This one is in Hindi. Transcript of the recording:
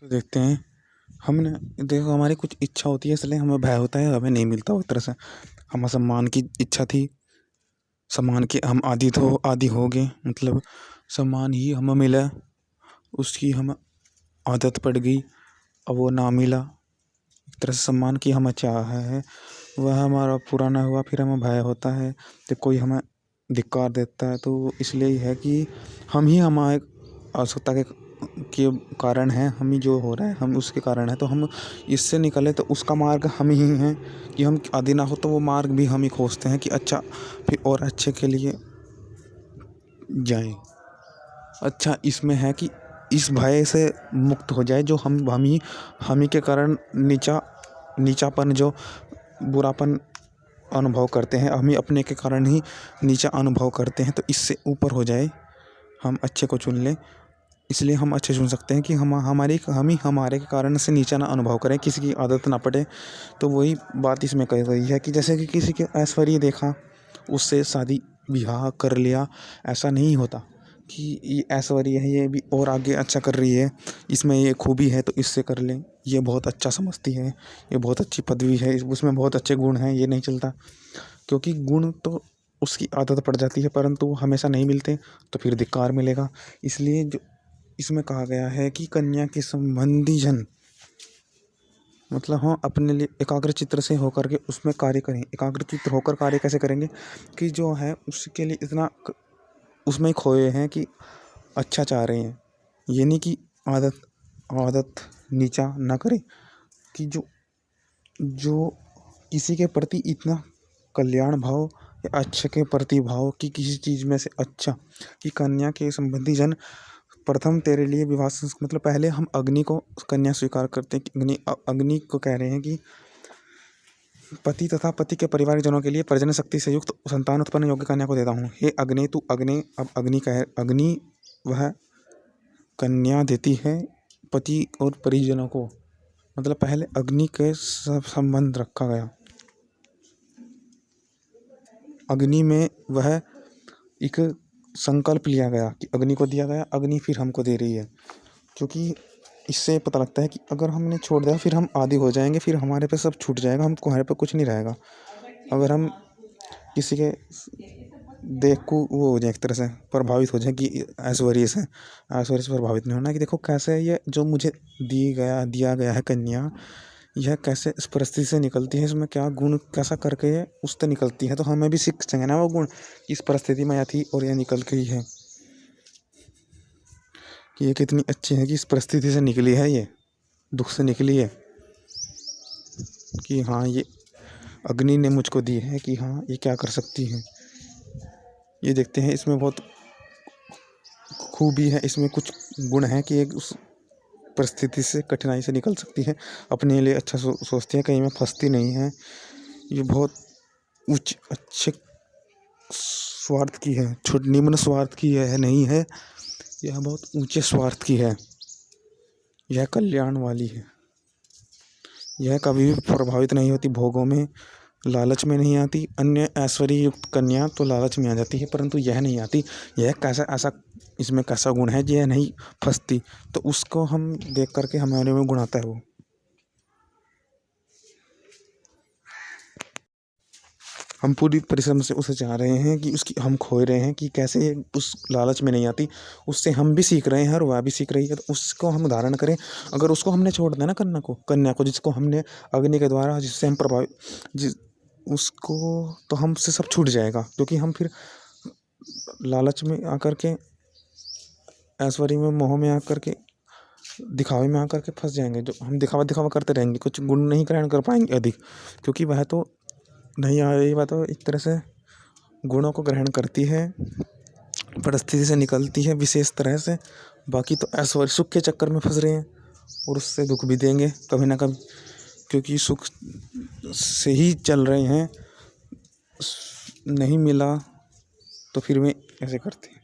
देखते हैं। हमने देखो हमारी कुछ इच्छा होती है इसलिए हमें भय होता है, हमें नहीं मिलता उस तरह से। हमें सम्मान की इच्छा थी, सम्मान के हम आदी हो गए, मतलब सम्मान ही हमें मिला, उसकी हमें आदत पड़ गई। अब वो ना मिला, एक तरह से सम्मान की हमें चाह है, वह हमारा पूरा ना हुआ, फिर हमें भय होता है। जब कोई हमें धिक्कार देता है तो इसलिए ही है कि हम ही हमारे आवश्यकता के कारण हैं, हम ही जो हो रहा है हम उसके कारण है। तो हम इससे निकले तो उसका मार्ग हम ही हैं कि हम आदि ना हो तो वो मार्ग भी हम ही खोजते हैं कि अच्छा फिर और अच्छे के लिए जाएं। अच्छा इसमें है कि इस भय से मुक्त हो जाए जो हम ही के कारण नीचापन जो बुरापन अनुभव करते हैं, हम ही अपने के कारण ही नीचा अनुभव करते हैं, तो इससे ऊपर हो जाए, हम अच्छे को चुन लें। इसलिए हम अच्छे चुन सकते हैं कि हम ही हमारे के कारण से नीचा ना अनुभव करें, किसी की आदत ना पड़े। तो वही बात इसमें कही गई है कि जैसे कि किसी के ऐश्वर्य देखा, उससे शादी ब्याह कर लिया, ऐसा नहीं होता कि ये ऐश्वर्य है, ये भी और आगे अच्छा कर रही है, इसमें ये खूबी है तो इससे कर लें, ये बहुत अच्छा समझती है, ये बहुत अच्छी पदवी है, उसमें बहुत अच्छे गुण हैं, ये नहीं चलता। क्योंकि गुण तो उसकी आदत पड़ जाती है परंतु हमेशा नहीं मिलते, तो फिर धिक्कार मिलेगा। इसलिए जो इसमें कहा गया है कि कन्या के संबंधी जन, मतलब हाँ अपने लिए एकाग्रचित्त से होकर के उसमें कार्य करें। एकाग्रचित्त होकर कार्य कैसे करेंगे कि जो है उसके लिए इतना उसमें खोए हैं कि अच्छा चाह रहे हैं, ये नहीं कि आदत आदत नीचा ना करें। कि जो जो किसी के प्रति इतना कल्याण भाव या अच्छे के प्रति भाव कि किसी चीज़ में से अच्छा, कि कन्या के संबंधी जन प्रथम तेरे लिए विवाह मतलब पहले हम अग्नि को कन्या स्वीकार करते हैं कि अग्नि को कह रहे हैं कि पति तथा पति के परिवार जनों के लिए प्रजनन शक्ति से युक्त संतान उत्पन्न योग्य कन्या को देता हूँ। हे अग्नि तू अग्नि, अब अग्नि वह कन्या देती है पति और परिजनों को, मतलब पहले अग्नि के संबंध रखा गया। अग्नि में वह एक संकल्प लिया गया कि अग्नि को दिया गया, अग्नि फिर हमको दे रही है। क्योंकि इससे पता लगता है कि अगर हमने छोड़ दिया फिर हम आदी हो जाएंगे, फिर हमारे पे सब छूट जाएगा, हमको हमारे पे कुछ नहीं रहेगा। अगर हम किसी के देख को वो हो जाए, एक तरह से प्रभावित हो जाए कि ऐश्वर्य से प्रभावित नहीं होना, कि देखो कैसे ये जो मुझे दिया गया है कन्या, यह कैसे इस परिस्थिति से निकलती है, इसमें क्या गुण कैसा करके ये उससे निकलती है, तो हमें भी सीख सकेंगे ना वो गुण, इस परिस्थिति में यह थी और यह निकल गई है, कि ये कितनी अच्छी है कि इस परिस्थिति से निकली है, ये दुख से निकली है, कि हाँ ये अग्नि ने मुझको दी है कि हाँ ये क्या कर सकती है। ये देखते हैं इसमें बहुत खूबी है, इसमें कुछ गुण हैं कि एक उस परिस्थिति से कठिनाई से निकल सकती है, अपने लिए अच्छा सोचती है, कहीं में फंसती नहीं है। ये बहुत उच्च अच्छे स्वार्थ की है, छोट निम्न स्वार्थ की यह नहीं है, यह बहुत ऊंचे स्वार्थ की है, यह कल्याण वाली है। यह कभी भी प्रभावित नहीं होती भोगों में, लालच में नहीं आती। अन्य ऐश्वर्य युक्त कन्या तो लालच में आ जाती है परंतु यह नहीं आती। यह कैसा ऐसा इसमें कैसा गुण है यह नहीं फंसती, तो उसको हम देख करके हमारे में गुण आता है। वो हम पूरी परिश्रम से उसे चाह रहे हैं कि उसकी हम खोए रहे हैं कि कैसे उस लालच में नहीं आती, उससे हम भी सीख रहे हैं और वह भी सीख रही है, तो उसको हम धारण करें। अगर उसको हमने छोड़ दिया ना कन्या को जिसको हमने अग्नि के द्वारा जिससे हम प्रभावित जिस उसको, तो हमसे सब छूट जाएगा। क्योंकि हम फिर लालच में आकर के, ऐश्वर्य में, मोह में आकर के, दिखावे में आकर के फंस जाएंगे। जो हम दिखावा करते रहेंगे, कुछ गुण नहीं ग्रहण कर पाएंगे अधिक, क्योंकि वह तो नहीं आ रही बात, तो एक तरह से गुणों को ग्रहण करती है, परिस्थिति से निकलती है विशेष तरह से। बाकी तो ऐश्वर्य सुख के चक्कर में फंस रहे हैं और उससे दुख भी देंगे कभी ना कभी, क्योंकि सुख से ही चल रहे हैं, नहीं मिला तो फिर वे ऐसे करते हैं।